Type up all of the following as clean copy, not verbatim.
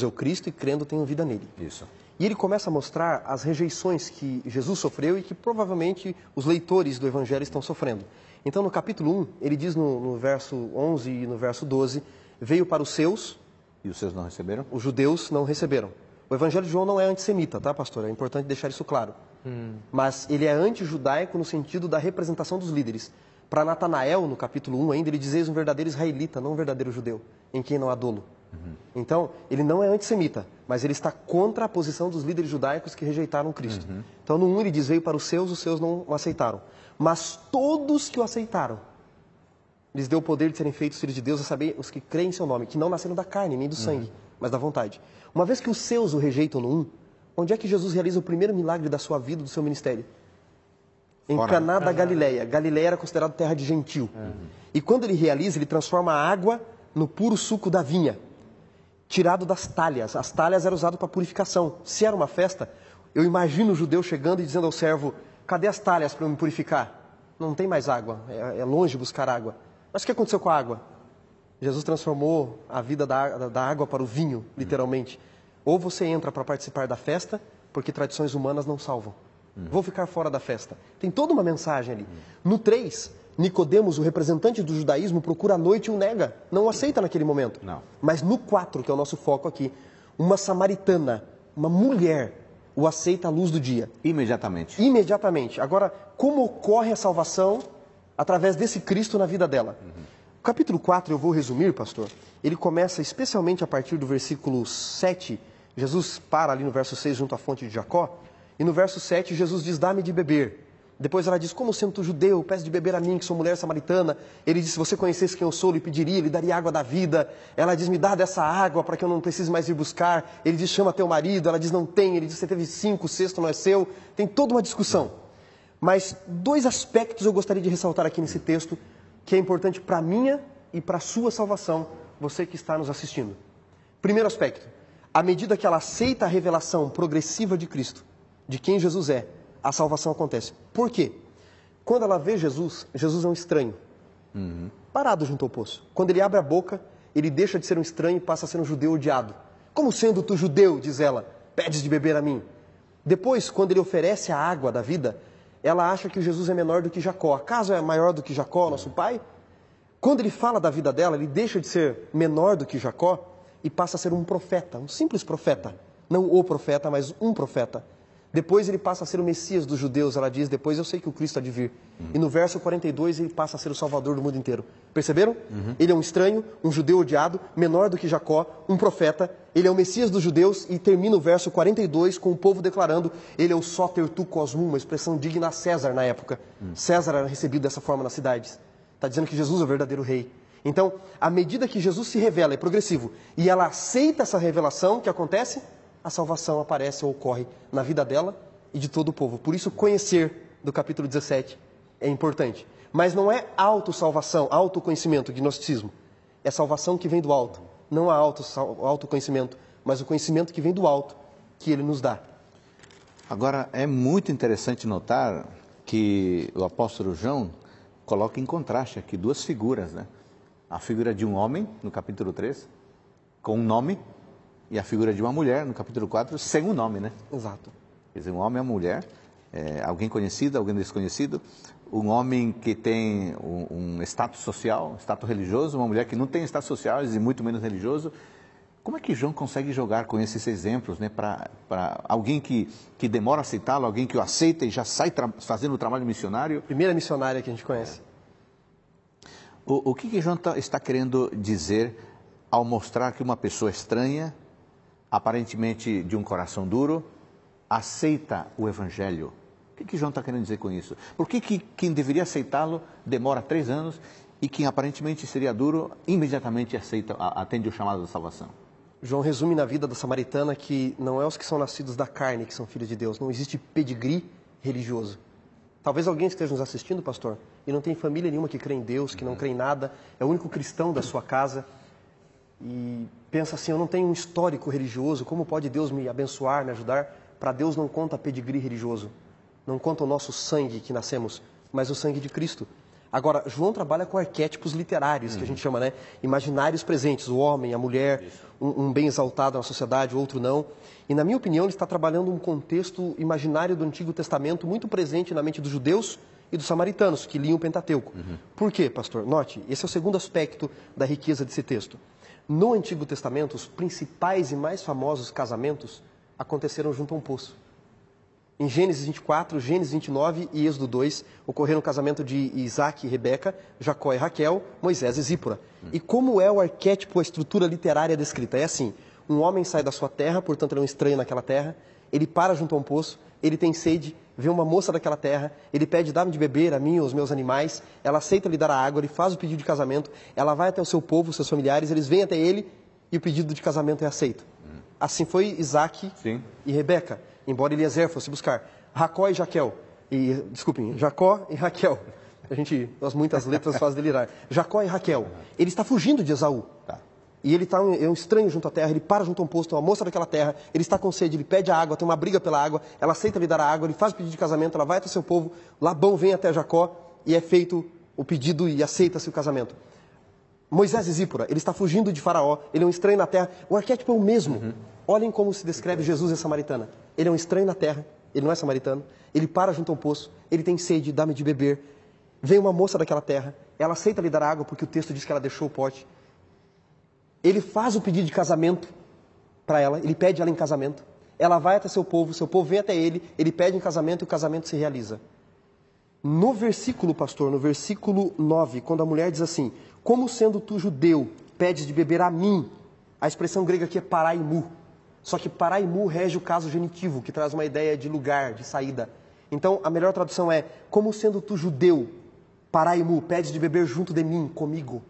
é o Cristo e crendo tenham vida nele. Isso. E ele começa a mostrar as rejeições que Jesus sofreu e que provavelmente os leitores do Evangelho estão sofrendo. Então, no capítulo 1, ele diz no verso 11 e no verso 12, veio para os seus... E os seus não receberam? Os judeus não receberam. O Evangelho de João não é antissemita, tá, pastor? É importante deixar isso claro. Mas ele é anti-judaico no sentido da representação dos líderes. Para Natanael, no capítulo 1 ainda, ele diz: eis um verdadeiro israelita, não um verdadeiro judeu, em quem não há dolo. Então, ele não é antissemita, mas ele está contra a posição dos líderes judaicos que rejeitaram Cristo. Então, no 1 ele diz, veio para os seus não o aceitaram. Mas todos que o aceitaram, lhes deu o poder de serem feitos filhos de Deus, a saber, os que creem em seu nome, que não nasceram da carne, nem do sangue, mas da vontade. Uma vez que os seus o rejeitam no 1, onde é que Jesus realiza o primeiro milagre da sua vida, do seu ministério? Em Caná da Galileia. Galileia era considerada terra de gentil. E quando ele realiza, ele transforma a água no puro suco da vinha, tirado das talhas. As talhas eram usadas para purificação. Se era uma festa, eu imagino o judeu chegando e dizendo ao servo, cadê as talhas para eu me purificar? Não tem mais água, é longe buscar água. Mas o que aconteceu com a água? Jesus transformou a vida da água para o vinho, literalmente. Ou você entra para participar da festa, porque tradições humanas não salvam. Vou ficar fora da festa. Tem toda uma mensagem ali. No 3, Nicodemos, o representante do judaísmo, procura a noite e o nega. Não o aceita naquele momento. Não. Mas no 4, que é o nosso foco aqui, uma samaritana, uma mulher, o aceita à luz do dia. Imediatamente. Imediatamente. Agora, como ocorre a salvação através desse Cristo na vida dela? O capítulo 4, eu vou resumir, pastor. Ele começa especialmente a partir do versículo 7. Jesus para ali no verso 6, junto à fonte de Jacó. E no verso 7, Jesus diz, dá-me de beber. Depois ela diz, como sendo tu judeu, peço de beber a mim, que sou mulher samaritana. Ele diz, se você conhecesse quem eu sou, lhe pediria, lhe daria água da vida. Ela diz, me dá dessa água para que eu não precise mais ir buscar. Ele diz, chama teu marido. Ela diz, não tem. Ele diz, você teve 5, o 6º não é seu. Tem toda uma discussão. Mas 2 aspectos eu gostaria de ressaltar aqui nesse texto, que é importante para a minha e para a sua salvação, você que está nos assistindo. Primeiro aspecto, à medida que ela aceita a revelação progressiva de Cristo, de quem Jesus é, a salvação acontece. Por quê? Quando ela vê Jesus, Jesus é um estranho, parado junto ao poço. Quando ele abre a boca, ele deixa de ser um estranho e passa a ser um judeu odiado. Como sendo tu judeu, diz ela, pedes de beber a mim. Depois, quando ele oferece a água da vida, ela acha que Jesus é menor do que Jacó. Acaso é maior do que Jacó, nosso pai? Quando ele fala da vida dela, ele deixa de ser menor do que Jacó e passa a ser um profeta, um simples profeta. Não o profeta, mas um profeta. Depois ele passa a ser o Messias dos judeus, ela diz, depois eu sei que o Cristo há de vir. E no verso 42 ele passa a ser o Salvador do mundo inteiro. Perceberam? Ele é um estranho, um judeu odiado, menor do que Jacó, um profeta. Ele é o Messias dos judeus e termina o verso 42 com o povo declarando, ele é o Soter tu cosmum, uma expressão digna a César na época. César era recebido dessa forma nas cidades. Está dizendo que Jesus é o verdadeiro rei. Então, à medida que Jesus se revela, é progressivo, e ela aceita essa revelação, o que acontece? A salvação aparece ou ocorre na vida dela e de todo o povo. Por isso, conhecer do capítulo 17 é importante. Mas não é autossalvação, autoconhecimento, gnosticismo. É salvação que vem do alto. Não há autoconhecimento, mas o conhecimento que vem do alto, que ele nos dá. Agora, é muito interessante notar que o apóstolo João coloca em contraste aqui 2 figuras, né? A figura de um homem, no capítulo 3, com um nome, e a figura de uma mulher, no capítulo 4, sem um nome, né? Exato. Quer dizer, um homem e uma mulher, alguém conhecido, alguém desconhecido, um homem que tem um status social, um status religioso, uma mulher que não tem status social e muito menos religioso. Como é que João consegue jogar com esses exemplos, né, para alguém que demora a aceitá-lo, alguém que o aceita e já sai fazendo o trabalho missionário? Primeira missionária que a gente conhece. O que João está querendo dizer ao mostrar que uma pessoa estranha, aparentemente de um coração duro, aceita o Evangelho? O que João está querendo dizer com isso? Por que quem deveria aceitá-lo demora 3 anos e quem aparentemente seria duro, imediatamente atende o chamado da salvação? João resume na vida da samaritana que não é os que são nascidos da carne que são filhos de Deus. Não existe pedigree religioso. Talvez alguém esteja nos assistindo, pastor, e não tem família nenhuma que crê em Deus, que não crê em nada, é o único cristão da sua casa e pensa assim, eu não tenho um histórico religioso, como pode Deus me abençoar, me ajudar? Para Deus não conta pedigree religioso, não conta o nosso sangue que nascemos, mas o sangue de Cristo. Agora, João trabalha com arquétipos literários, que a gente chama, né? Imaginários presentes, o homem, a mulher, um bem exaltado na sociedade, outro não. E, na minha opinião, ele está trabalhando um contexto imaginário do Antigo Testamento muito presente na mente dos judeus e dos samaritanos, que liam o Pentateuco. Por quê, pastor? Note, esse é o segundo aspecto da riqueza desse texto. No Antigo Testamento, os principais e mais famosos casamentos aconteceram junto a um poço. Em Gênesis 24, Gênesis 29 e Êxodo 2, ocorreram o casamento de Isaac e Rebeca, Jacó e Raquel, Moisés e Zípora. E como é o arquétipo, a estrutura literária descrita? É assim, um homem sai da sua terra, portanto ele é um estranho naquela terra, ele para junto a um poço, ele tem sede, vê uma moça daquela terra, ele pede, dá-me de beber, a mim, aos meus animais, ela aceita lhe dar a água, ele faz o pedido de casamento, ela vai até o seu povo, os seus familiares, eles vêm até ele e o pedido de casamento é aceito. Assim foi Isaac e Rebeca, embora Eliezer fosse buscar. Jacó e Raquel, Jacó e Raquel. Muitas letras fazem delirar. Jacó e Raquel. Ele está fugindo de Esaú. E ele é um estranho junto à terra, ele para junto a um poço, uma moça daquela terra, ele está com sede, ele pede a água, tem uma briga pela água, ela aceita lhe dar a água, ele faz o pedido de casamento, ela vai até o seu povo, Labão vem até Jacó e é feito o pedido e aceita-se o casamento. Moisés e Zípora, ele está fugindo de Faraó, ele é um estranho na terra, o arquétipo é o mesmo. Olhem como se descreve Jesus e a samaritana. Ele é um estranho na terra, ele não é samaritano, ele para junto a um poço, ele tem sede, dá-me de beber. Vem uma moça daquela terra, ela aceita lhe dar água porque o texto diz que ela deixou o pote. Ele faz o pedido de casamento para ela, ele pede ela em casamento. Ela vai até seu povo vem até ele pede em casamento e o casamento se realiza. No versículo, pastor, no versículo 9, quando a mulher diz assim, como sendo tu judeu, pedes de beber a mim, a expressão grega aqui é paraimu. Só que paraimu rege o caso genitivo, que traz uma ideia de lugar, de saída. Então, a melhor tradução é, como sendo tu judeu, paraimu, pedes de beber junto de mim, comigo.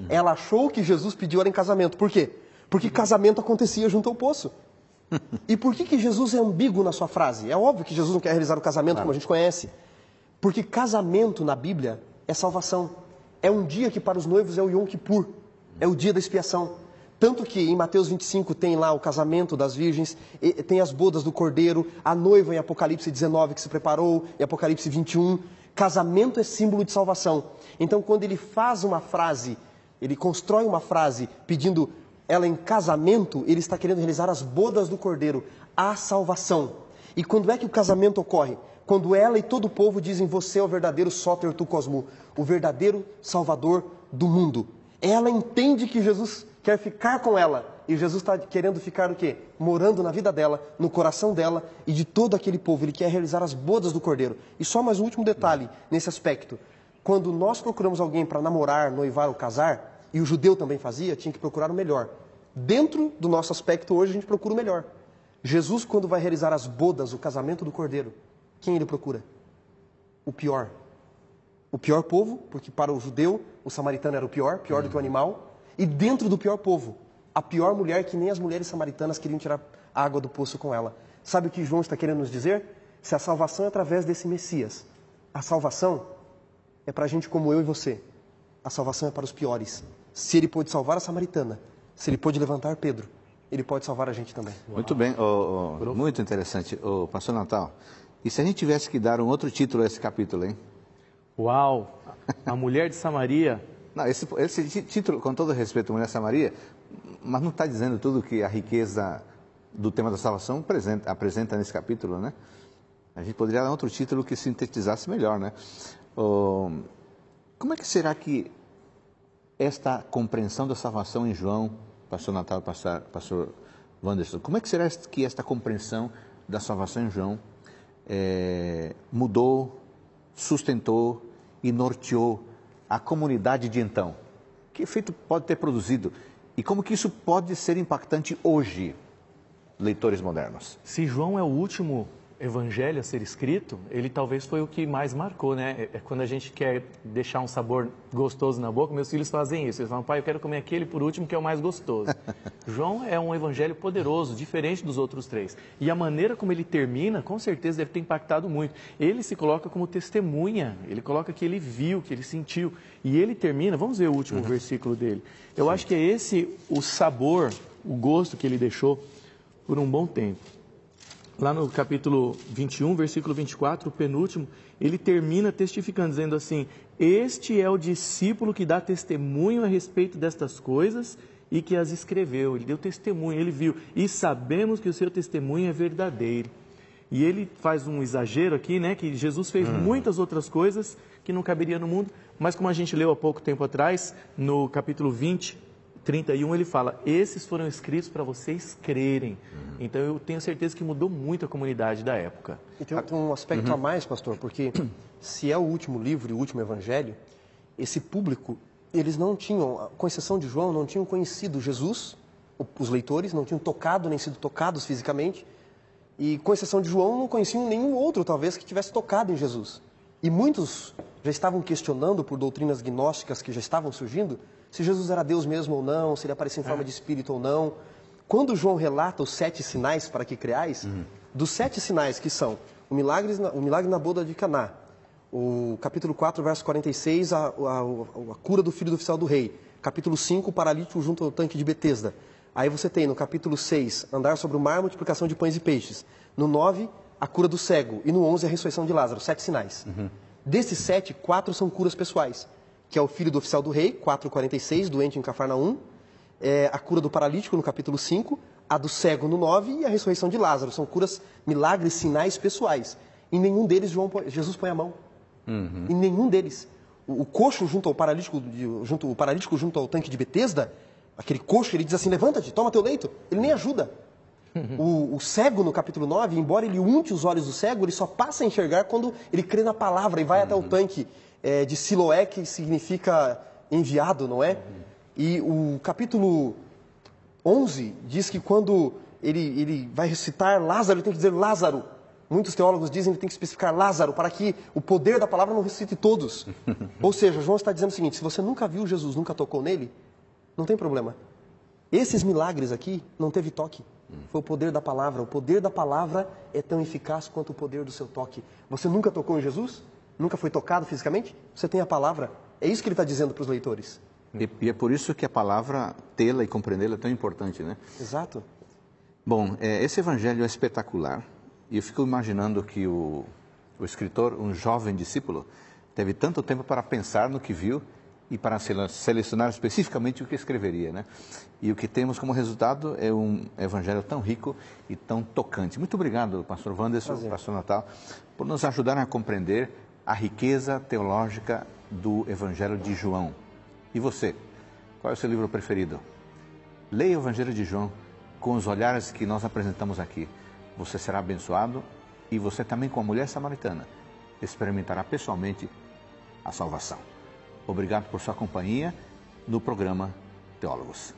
Ela achou que Jesus pediu ela em casamento. Por quê? Porque casamento acontecia junto ao poço. E por que Jesus é ambíguo na sua frase? É óbvio que Jesus não quer realizar o casamento como a gente conhece. Porque casamento na Bíblia é salvação. É um dia que para os noivos é o Yom Kippur. É o dia da expiação. Tanto que em Mateus 25 tem lá o casamento das virgens, tem as bodas do cordeiro, a noiva em Apocalipse 19 que se preparou, em Apocalipse 21. Casamento é símbolo de salvação. Então quando ele faz uma frase, ele constrói uma frase pedindo ela em casamento, ele está querendo realizar as bodas do cordeiro, a salvação. E quando é que o casamento ocorre? Quando ela e todo o povo dizem, você é o verdadeiro Soter tu Cosmu, o verdadeiro Salvador do mundo. Ela entende que Jesus quer ficar com ela. E Jesus está querendo ficar o quê? Morando na vida dela, no coração dela e de todo aquele povo. Ele quer realizar as bodas do cordeiro. E só mais um último detalhe nesse aspecto. Quando nós procuramos alguém para namorar, noivar ou casar, e o judeu também fazia, tinha que procurar o melhor. Dentro do nosso aspecto hoje, a gente procura o melhor. Jesus, quando vai realizar as bodas, o casamento do cordeiro, quem ele procura? O pior. O pior povo, porque para o judeu, o samaritano era o pior do que o animal. E dentro do pior povo, a pior mulher que nem as mulheres samaritanas queriam tirar a água do poço com ela. Sabe o que João está querendo nos dizer? Se a salvação é através desse Messias, a salvação é para gente como eu e você. A salvação é para os piores. Se ele pôde salvar a samaritana, se ele pôde levantar Pedro, ele pode salvar a gente também. Muito bem, muito interessante. Pastor Natal, e se a gente tivesse que dar um outro título a esse capítulo, hein? Uau! A mulher de Samaria. Não, esse título, com todo respeito, Mulher de Samaria, mas não está dizendo tudo que a riqueza do tema da salvação apresenta nesse capítulo, né? A gente poderia dar outro título que sintetizasse melhor, né? Como é que será que esta compreensão da salvação em João, pastor Natal e pastor Wanderson, como é que será que esta compreensão da salvação em João mudou, sustentou e norteou a comunidade de então? Que efeito pode ter produzido? E como que isso pode ser impactante hoje, leitores modernos? Se João é o último evangelho a ser escrito, ele talvez foi o que mais marcou, né? É quando a gente quer deixar um sabor gostoso na boca, meus filhos fazem isso. Eles falam, pai, eu quero comer aquele por último que é o mais gostoso. João é um evangelho poderoso, diferente dos outros três. E a maneira como ele termina, com certeza deve ter impactado muito. Ele se coloca como testemunha, ele coloca que ele viu, que ele sentiu. E ele termina, vamos ver o último versículo dele. Eu acho que é esse o sabor, o gosto que ele deixou por um bom tempo. lá no capítulo 21, versículo 24, o penúltimo, ele termina testificando, dizendo assim: este é o discípulo que dá testemunho a respeito destas coisas e que as escreveu. Ele deu testemunho, ele viu. E sabemos que o seu testemunho é verdadeiro. E ele faz um exagero aqui, né? Que Jesus fez muitas outras coisas que não caberia no mundo. Mas como a gente leu há pouco tempo atrás, no capítulo 20, 31, ele fala: esses foram escritos para vocês crerem. Então eu tenho certeza que mudou muito a comunidade da época. E tem um aspecto a mais, pastor, porque se é o último livro e o último evangelho, esse público, eles não tinham, com exceção de João, não tinham conhecido Jesus, os leitores não tinham tocado nem sido tocados fisicamente, e com exceção de João, não conheciam nenhum outro, talvez, que tivesse tocado em Jesus. E muitos já estavam questionando por doutrinas gnósticas que já estavam surgindo, se Jesus era Deus mesmo ou não, se ele aparecia em forma de espírito ou não. Quando João relata os 7 sinais para que creais, dos 7 sinais que são o milagre na boda de Caná, o capítulo 4, verso 46, a cura do filho do oficial do rei, capítulo 5, o paralítico junto ao tanque de Betesda. Aí você tem no capítulo 6, andar sobre o mar, multiplicação de pães e peixes. No 9, a cura do cego. E no 11, a ressurreição de Lázaro, 7 sinais. Desses 7, 4 são curas pessoais, que é o filho do oficial do rei, 4,46, doente em Cafarnaum, a cura do paralítico no capítulo 5, a do cego no 9 e a ressurreição de Lázaro. São curas, milagres, sinais pessoais. Em nenhum deles Jesus põe a mão. Em nenhum deles. O coxo junto ao paralítico, junto ao tanque de Betesda, aquele coxo, ele diz assim: levanta-te, toma teu leito. Ele nem ajuda. O cego no capítulo 9, embora ele unte os olhos do cego, ele só passa a enxergar quando ele crê na palavra e vai até o tanque de Siloé, que significa enviado, não é? E o capítulo 11 diz que quando ele vai recitar Lázaro, ele tem que dizer Lázaro. Muitos teólogos dizem que ele tem que especificar Lázaro, para que o poder da palavra não ressuscite todos. Ou seja, João está dizendo o seguinte: se você nunca viu Jesus, nunca tocou nele, não tem problema. Esses milagres aqui não teve toque. Foi o poder da palavra. O poder da palavra é tão eficaz quanto o poder do seu toque. Você nunca tocou em Jesus? Nunca foi tocado fisicamente? Você tem a palavra. É isso que ele está dizendo para os leitores. E é por isso que a palavra tê-la e compreendê-la é tão importante, né? Exato. Bom, esse evangelho é espetacular. E eu fico imaginando que o escritor, um jovem discípulo, teve tanto tempo para pensar no que viu e para selecionar especificamente o que escreveria, né? E o que temos como resultado é um evangelho tão rico e tão tocante. Muito obrigado, pastor Wanderson, pastor Natal, por nos ajudarem a compreender a riqueza teológica do evangelho de João. E você, qual é o seu livro preferido? Leia o evangelho de João com os olhares que nós apresentamos aqui. Você será abençoado e você também, com a mulher samaritana, experimentará pessoalmente a salvação. Obrigado por sua companhia no programa Teólogos.